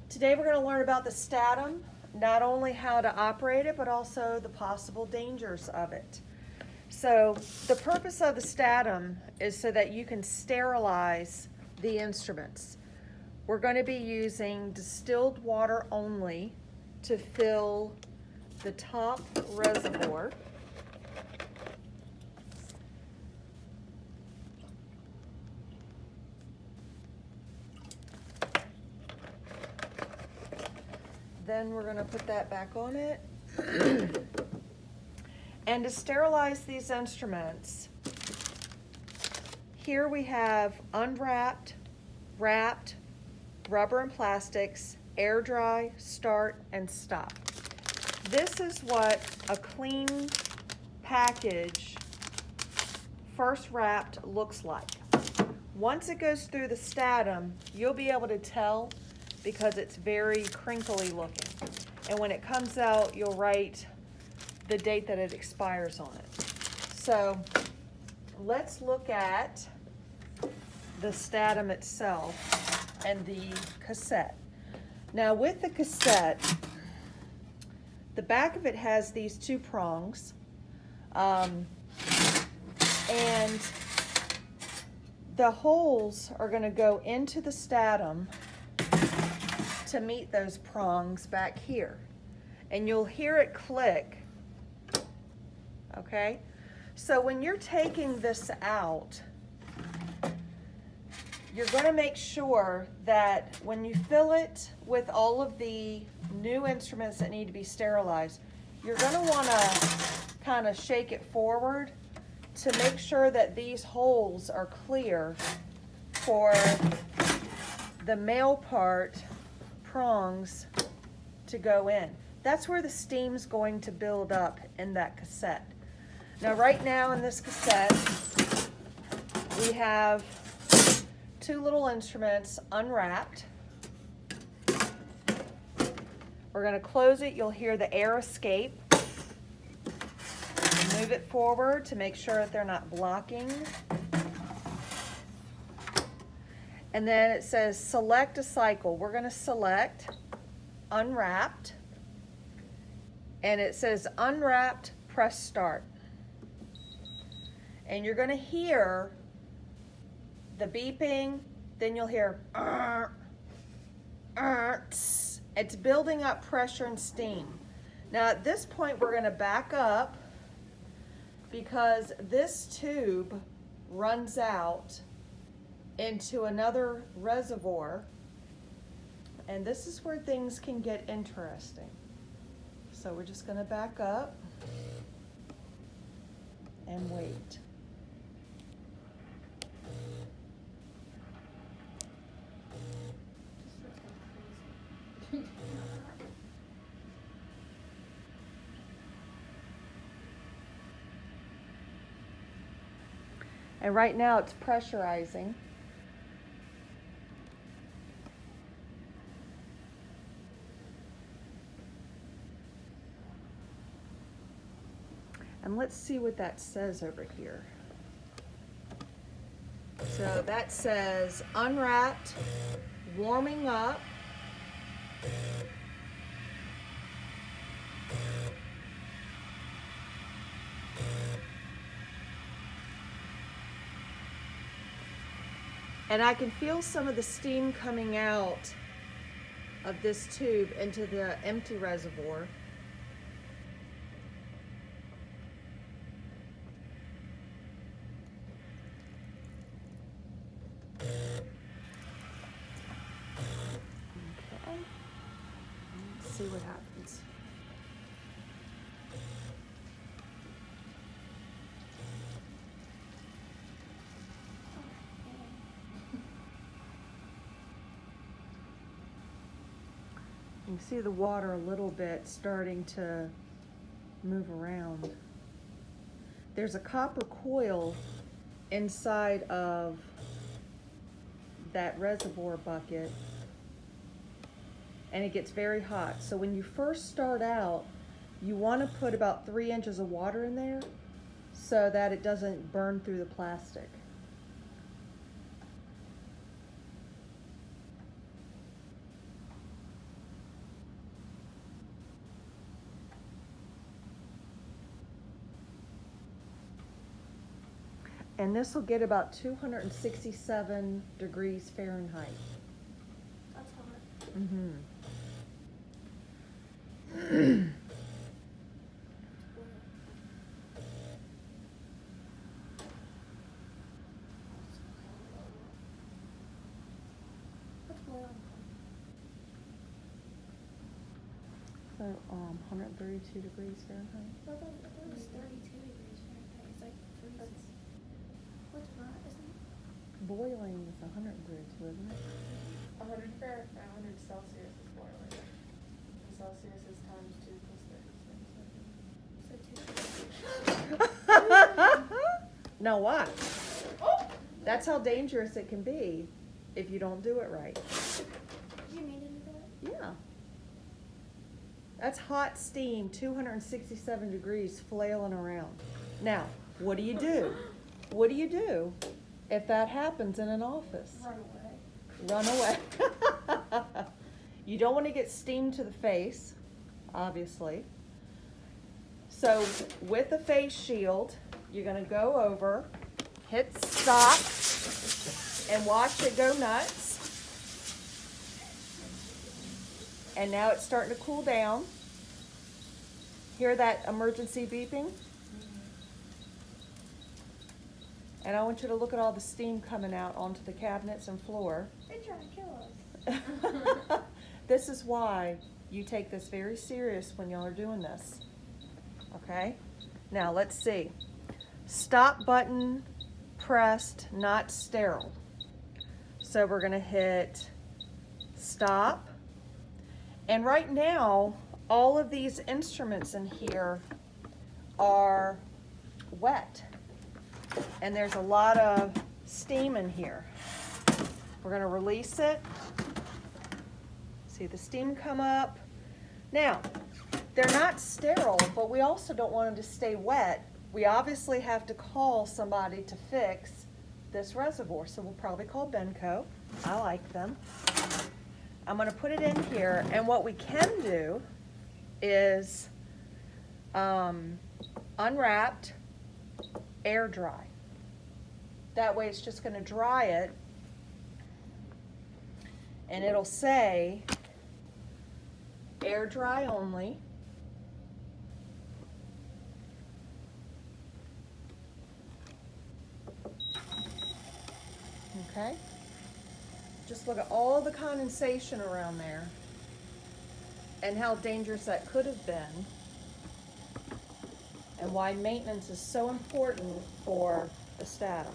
Today we're going to learn about the Statim, not only how to operate it, but also the possible dangers of it. So the purpose of the Statim is so that you can sterilize the instruments. We're going to be using distilled water only to fill the top reservoir. Then we're going to put that back on it. And to sterilize these instruments, here we have unwrapped, wrapped, rubber and plastics, air dry, start, and stop. This is what a clean package, first wrapped, looks like. Once it goes through the Statim, you'll be able to tell because it's very crinkly looking. And when it comes out, you'll write the date that it expires on it. So let's look at the Statim itself and the cassette. Now with the cassette, the back of it has these two prongs, and the holes are going to go into the Statim to meet those prongs back here. And you'll hear it click, okay? So when you're taking this out, you're going to make sure that when you fill it with all of the new instruments that need to be sterilized, you're going to want to kind of shake it forward to make sure that these holes are clear for the male part prongs to go in. That's where the steam's going to build up in that cassette. Now right now in this cassette, we have two little instruments unwrapped. We're going to close it. You'll hear the air escape. Move it forward to make sure that they're not blocking. And then it says select a cycle. We're going to select unwrapped. And it says unwrapped, press start. And you're going to hear the beeping, then you'll hear it's building up pressure and steam. Now at this point we're going to back up because this tube runs out into another reservoir, and this is where things can get interesting. So we're just going to back up and wait. And right now it's pressurizing. And let's see what that says over here. So that says unwrapped, warming up. And I can feel some of the steam coming out of this tube into the empty reservoir. Okay, let's see what happens. You can see the water a little bit starting to move around. There's a copper coil inside of that reservoir bucket, and it gets very hot. So when you first start out, you want to put about 3 inches of water in there so that it doesn't burn through the plastic. And this will get about 267 degrees Fahrenheit. That's hot. Mm-hmm. What's boiling? So, 132 degrees Fahrenheit. I thought it was 32 degrees Fahrenheit. It's like freezing. What's hot, isn't it? Boiling is 132, isn't it? 100 Fahrenheit, 100 Celsius is boiling. And Celsius is times 2 plus 36. So 2. Now watch. That's how dangerous it can be if you don't do it right. Did you mean to do that? Yeah. That's hot steam, 267 degrees, flailing around. Now, what do you do? What do you do if that happens in an office? Run away. Run away. You don't want to get steam to the face, obviously. So with the face shield, you're going to go over, hit stop, and watch it go nuts. And now it's starting to cool down. Hear that emergency beeping? And I want you to look at all the steam coming out onto the cabinets and floor. They're trying to kill us. This is why you take this very serious when y'all are doing this. Okay? Now let's see. Stop button pressed, not sterile. So we're going to hit stop. And right now, all of these instruments in here are wet. And there's a lot of steam in here. We're going to release it. See the steam come up. Now, they're not sterile, but we also don't want them to stay wet. We obviously have to call somebody to fix this reservoir, so we'll probably call Benco. I like them. I'm going to put it in here, and what we can do is unwrapped, air dry. That way it's just going to dry it, and it'll say air dry only. Okay? Just look at all the condensation around there and how dangerous that could have been and why maintenance is so important for the Statim.